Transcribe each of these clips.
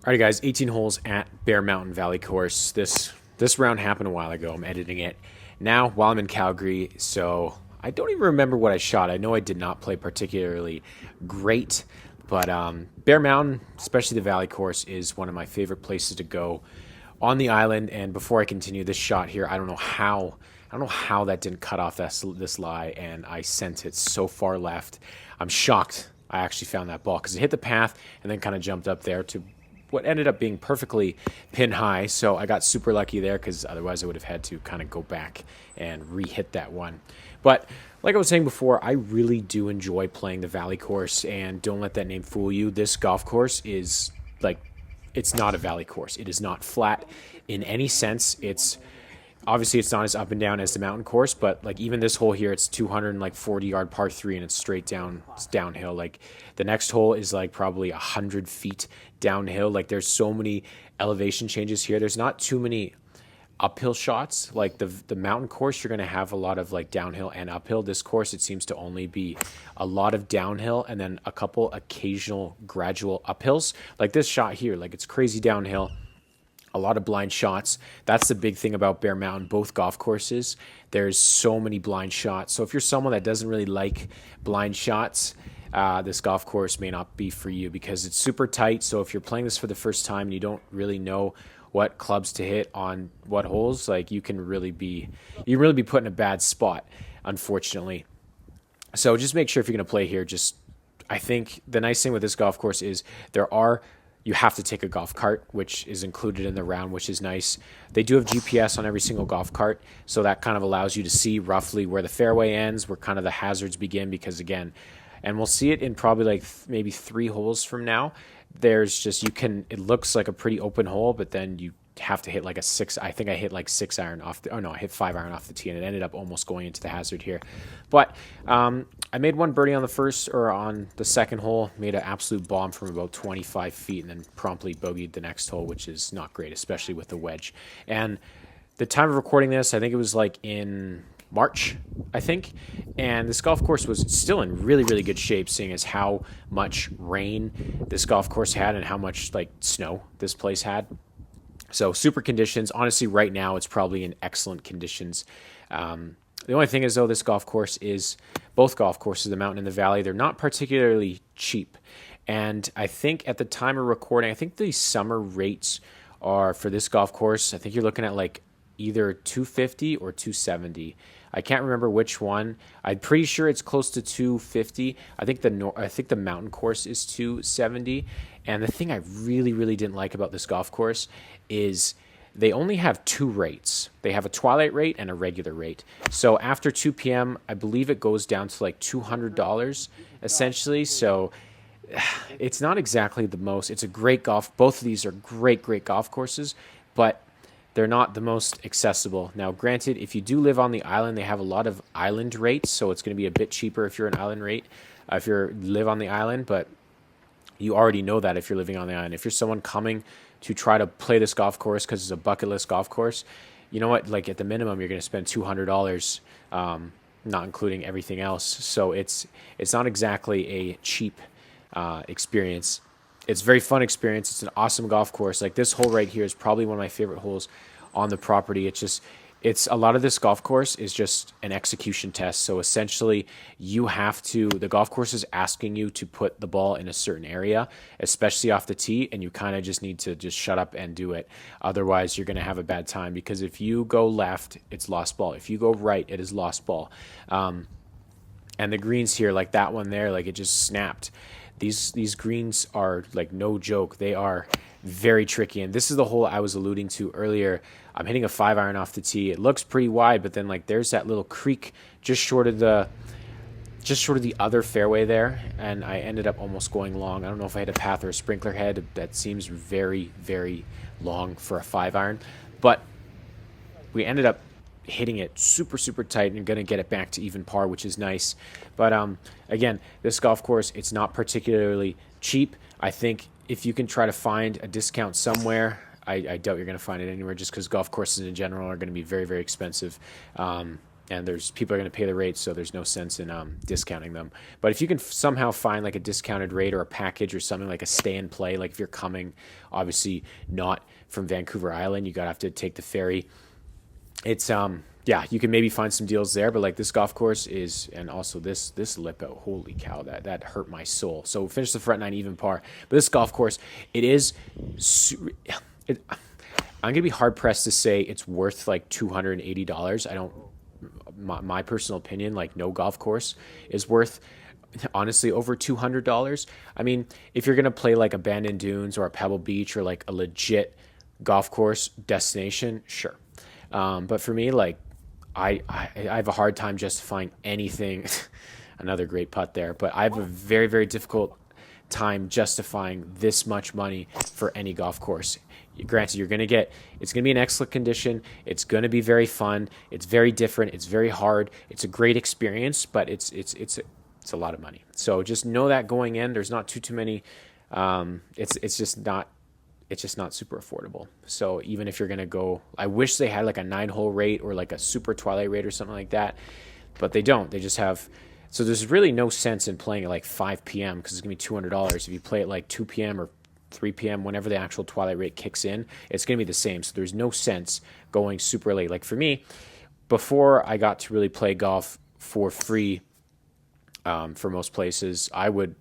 Alrighty, guys, 18 holes at Bear Mountain Valley Course. This round happened a while ago. I'm editing it now while I'm in Calgary, so I don't even remember what I shot. I know I did not play particularly great, but Bear Mountain, especially the Valley Course, is one of my favorite places to go on the island. And before I continue this shot here, I don't know how that didn't cut off this lie, and I sent it so far left. I'm shocked I actually found that ball because it hit the path and then kind of jumped up there to what ended up being perfectly pin high. So I got super lucky there because otherwise I would have had to kind of go back and re-hit that one. But like I was saying before, I really do enjoy playing the Valley Course, and don't let that name fool you. This golf course is like, it's not a Valley Course. It is not flat in any sense. Obviously it's not as up and down as the mountain course, but like even this hole here, it's 240-yard par three, and it's straight down, it's downhill. Like the next hole is like probably 100 feet downhill. Like there's so many elevation changes here. There's not too many uphill shots. Like the mountain course, you're going to have a lot of like downhill and uphill. This course, it seems to only be a lot of downhill and then a couple occasional gradual uphills. Like this shot here, like it's crazy downhill, a lot of blind shots. That's the big thing about Bear Mountain, both golf courses. There's so many blind shots. So if you're someone that doesn't really like blind shots, this golf course may not be for you because it's super tight. So if you're playing this for the first time and you don't really know what clubs to hit on what holes, like you can really be put in a bad spot, unfortunately. So just make sure if you're going to play here, I think the nice thing with this golf course is you have to take a golf cart, which is included in the round, which is nice. They do have GPS on every single golf cart, so that kind of allows you to see roughly where the fairway ends, where kind of the hazards begin, because again, and we'll see it in probably like maybe 3 holes from now, it looks like a pretty open hole, but then you have to hit like a 6. I think I hit like 6 iron I hit 5 iron off the tee, and it ended up almost going into the hazard here. But I made one birdie on the second hole, made an absolute bomb from about 25 feet, and then promptly bogeyed the next hole, which is not great, especially with the wedge. And the time of recording this, I think it was like in March, I think. And this golf course was still in really, really good shape, seeing as how much rain this golf course had and how much like snow this place had. So super conditions. Honestly, right now it's probably in excellent conditions. The only thing is, though, both golf courses, the mountain and the valley, they're not particularly cheap. And I think at the time of recording, I think the summer rates are for this golf course, I think you're looking at like either 250 or 270. I can't remember which one. I'm pretty sure it's close to 250. I think the mountain course is 270. And the thing I really, really didn't like about this golf course is they only have 2 rates. They have a twilight rate and a regular rate. So after 2 p.m., I believe it goes down to like $200 essentially. So it's not exactly the most. It's a great golf. Both of these are great, great golf courses, but they're not the most accessible. Now, granted, if you do live on the island, they have a lot of island rates, so it's going to be a bit cheaper if you're an island rate, if you live on the island, but you already know that if you're living on the island. If you're someone coming to try to play this golf course because it's a bucket list golf course, you know what? Like at the minimum, you're going to spend $200, not including everything else. So it's not exactly a cheap experience. It's a very fun experience. It's an awesome golf course. Like this hole right here is probably one of my favorite holes on the property. It's a lot of this golf course is just an execution test. So essentially the golf course is asking you to put the ball in a certain area, especially off the tee, and you kind of just need to just shut up and do it. Otherwise you're going to have a bad time, because if you go left, it's lost ball. If you go right, it is lost ball. And the greens here, like that one there, like it just snapped. These greens are like no joke. They are very tricky. And this is the hole I was alluding to earlier. I'm hitting a 5 iron off the tee. It looks pretty wide, but then like there's that little creek just short of the other fairway there, and I ended up almost going long. I don't know if I hit a path or a sprinkler head. That seems very, very long for a 5 iron, but we ended up hitting it super, super tight and going to get it back to even par, which is nice. But again, this golf course, it's not particularly cheap. I think if you can try to find a discount somewhere, I doubt you're going to find it anywhere, just because golf courses in general are going to be very, very expensive. and there's people are going to pay the rates, so there's no sense in discounting them. But if you can somehow find like a discounted rate or a package or something like a stay and play, like if you're coming, obviously not from Vancouver Island, you gotta have to take the ferry. It's yeah, you can maybe find some deals there, but like this golf course is, and also this lip out, holy cow, that hurt my soul. So finish the front nine even par, but this golf course, it is. I'm gonna be hard pressed to say it's worth like $280. I don't. My personal opinion, like no golf course is worth honestly over $200. I mean, if you're gonna play like Abandoned Dunes or a Pebble Beach or like a legit golf course destination, sure. But for me, like I have a hard time justifying anything. Another great putt there, but I have a very, very difficult time justifying this much money for any golf course. Granted, it's going to be in excellent condition. It's going to be very fun. It's very different. It's very hard. It's a great experience, but it's a lot of money. So just know that going in, there's not too many. It's just not super affordable. So even if you're going to go, I wish they had like a 9-hole rate or like a super twilight rate or something like that, but they don't. They just have. So there's really no sense in playing at like 5 p.m. because it's going to be $200. If you play at like 2 p.m. or 3 p.m., whenever the actual twilight rate kicks in, it's going to be the same. So there's no sense going super late. Like for me, before I got to really play golf for free for most places, I would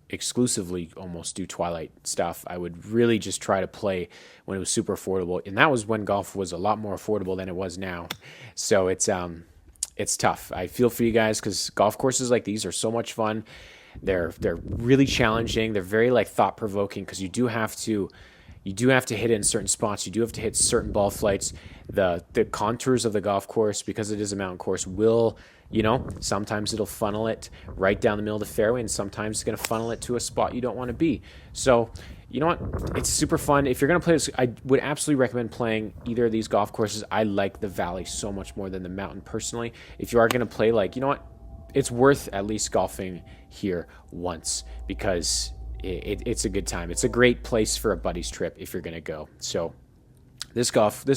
exclusively almost do twilight stuff. I would really just try to play when it was super affordable. And that was when golf was a lot more affordable than it was now. So it's tough. I feel for you guys because golf courses like these are so much fun. They're really challenging. They're very like thought provoking because you do have to hit it in certain spots. You do have to hit certain ball flights. The contours of the golf course, because it is a mountain course, will, sometimes it'll funnel it right down the middle of the fairway, and sometimes it's going to funnel it to a spot you don't want to be. So, you know what? It's super fun. If you're going to play this, I would absolutely recommend playing either of these golf courses. I like the Valley so much more than the mountain personally. If you are going to play, like, you know what? It's worth at least golfing here once because it's a good time. It's a great place for a buddy's trip if you're going to go. So this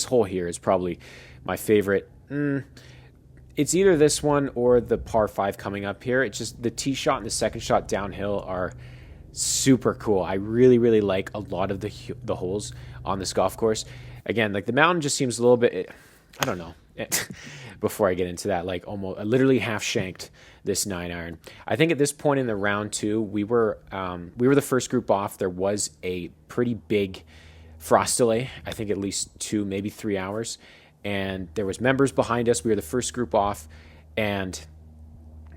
hole here is probably my favorite. It's either this one or the par 5 coming up here. It's just the tee shot and the second shot downhill are super cool. I really, really like a lot of the holes on this golf course. Again, like the mountain just seems a little bit, I don't know. Before I get into that, like almost literally half shanked this 9-iron. I think at this point in the round 2, we were the first group off. There was a pretty big frost delay. I think at least 2, maybe 3 hours, and there was members behind us. We were the first group off, and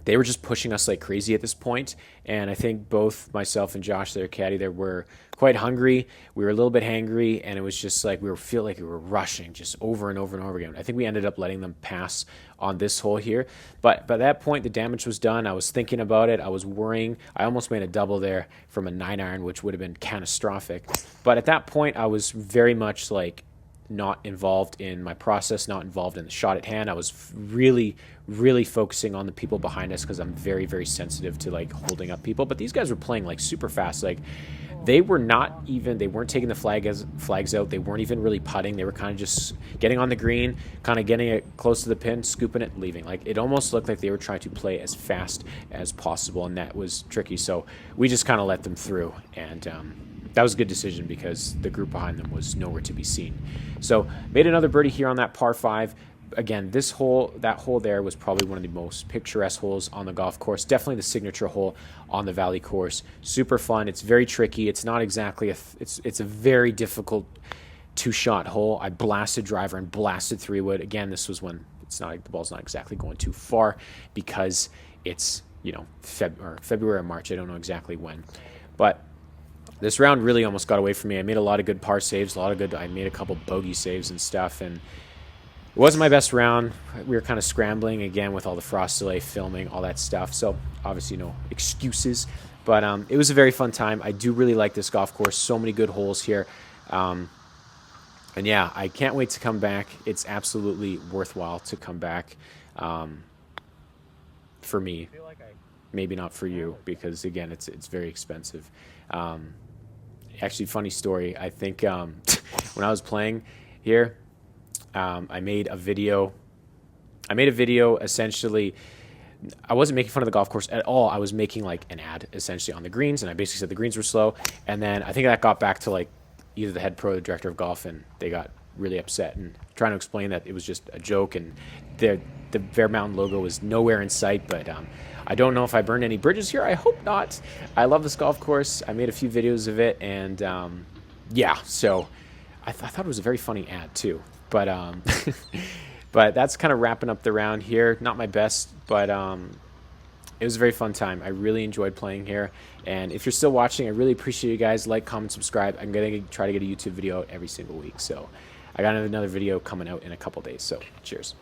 they were just pushing us like crazy at this point. And I think both myself and Josh, their caddy, there were quite hungry. We were a little bit hangry, and it was just like feel like we were rushing just over and over and over again. I think we ended up letting them pass on this hole here. But by that point, the damage was done. I was thinking about it. I was worrying. I almost made a double there from a 9-iron, which would have been catastrophic. But at that point, I was very much like not involved in my process, not involved in the shot at hand. I was really, really focusing on the people behind us because I'm very, very sensitive to like holding up people. But these guys were playing like super fast. Like they weren't taking the flags out. They weren't even really putting. They were kind of just getting on the green, kind of getting it close to the pin, scooping it, leaving. Like it almost looked like they were trying to play as fast as possible, and that was tricky. So we just kind of let them through, and that was a good decision because the group behind them was nowhere to be seen. So made another birdie here on that par 5. Again, that hole there was probably one of the most picturesque holes on the golf course. Definitely the signature hole on the Valley course. Super fun. It's very tricky. It's not exactly it's a very difficult 2-shot hole. I blasted driver and blasted 3-wood. Again, this was when the ball's not exactly going too far because it's February or March. I don't know exactly when, but this round really almost got away from me. I made a lot of good par saves, I made a couple bogey saves and stuff, and it wasn't my best round. We were kind of scrambling again with all the frost delay, filming, all that stuff. So obviously no excuses, but it was a very fun time. I do really like this golf course. So many good holes here. And yeah, I can't wait to come back. It's absolutely worthwhile to come back for me. Maybe not for you because, again, it's very expensive. Actually, funny story. I think when I was playing here, I made a video. I made a video essentially. I wasn't making fun of the golf course at all. I was making like an ad essentially on the greens, and I basically said the greens were slow. And then I think that got back to like either the head pro or the director of golf, and they got really upset and trying to explain that it was just a joke and the Bear Mountain logo was nowhere in sight. But I don't know if I burned any bridges here. I hope not. I love this golf course. I made a few videos of it, and yeah, so I thought it was a very funny ad too. But but that's kind of wrapping up the round here. Not my best, but it was a very fun time. I really enjoyed playing here. And if you're still watching, I really appreciate you guys. Like, comment, subscribe. I'm going to try to get a YouTube video out every single week. So I got another video coming out in a couple days. So cheers.